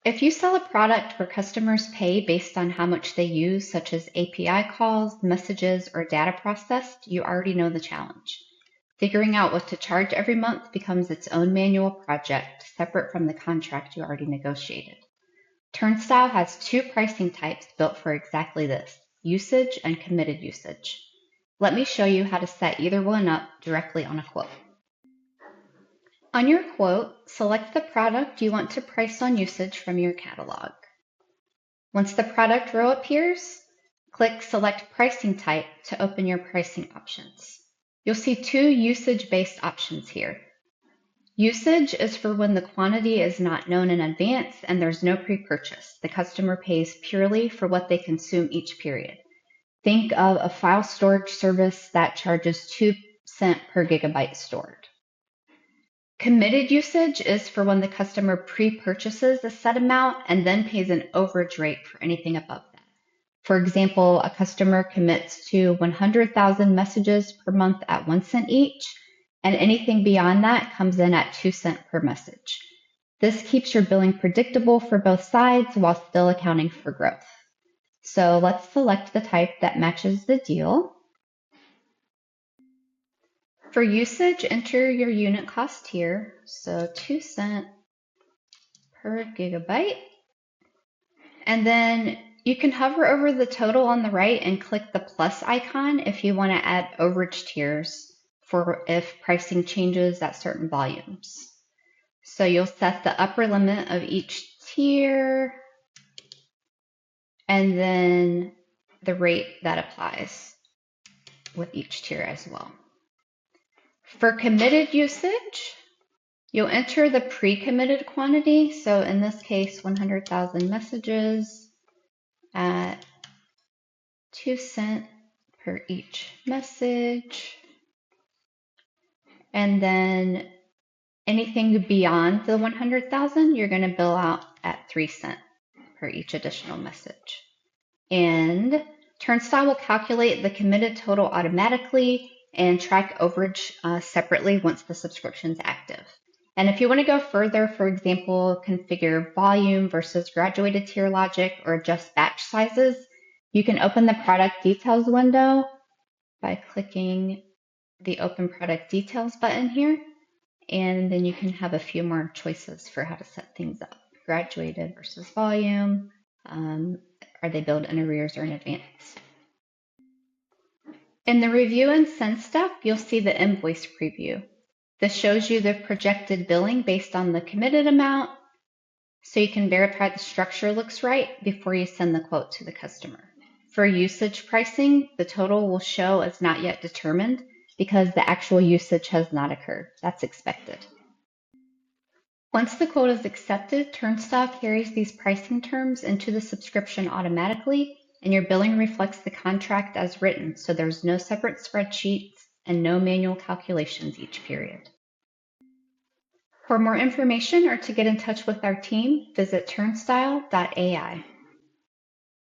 If you sell a product where customers pay based on how much they use, such as API calls, messages, or data processed, you already know the challenge. Figuring out what to charge every month becomes its own manual project, separate from the contract you already negotiated. Turnstile has two pricing types built for exactly this: usage and committed usage. Let me show you how to set either one up directly on a quote. On your quote, select the product you want to price on usage from your catalog. Once the product row appears, click Select Pricing Type to open your pricing options. You'll see two usage-based options here. Usage is for when the quantity is not known in advance and there's no pre-purchase. The customer pays purely for what they consume each period. Think of a file storage service that charges 2 cents per gigabyte stored. Committed usage is for when the customer pre-purchases a set amount and then pays an overage rate for anything above that. For example, a customer commits to 100,000 messages per month at 1 cent each, and anything beyond that comes in at 2 cents per message. This keeps your billing predictable for both sides while still accounting for growth. So let's select the type that matches the deal. For usage, enter your unit cost here, so 2 cents per gigabyte. And then you can hover over the total on the right and click the plus icon if you want to add overage tiers for if pricing changes at certain volumes. So you'll set the upper limit of each tier and then the rate that applies with each tier as well. For committed usage, you'll enter the pre-committed quantity. So in this case, 100,000 messages at 2 cents per each message. And then anything beyond the 100,000, you're going to bill out at 3 cents per each additional message. And Turnstile will calculate the committed total automatically and track overage separately once the subscription is active. And if you want to go further, for example, configure volume versus graduated tier logic or adjust batch sizes, you can open the product details window by clicking the Open Product Details button here. And then you can have a few more choices for how to set things up. Graduated versus volume. Are they billed in arrears or in advance? In the Review and Send step, you'll see the invoice preview. This shows you the projected billing based on the committed amount, so you can verify the structure looks right before you send the quote to the customer. For usage pricing, the total will show as not yet determined because the actual usage has not occurred. That's expected. Once the quote is accepted, Turnstile carries these pricing terms into the subscription automatically, and your billing reflects the contract as written, so there's no separate spreadsheets and no manual calculations each period. For more information or to get in touch with our team, visit turnstile.ai.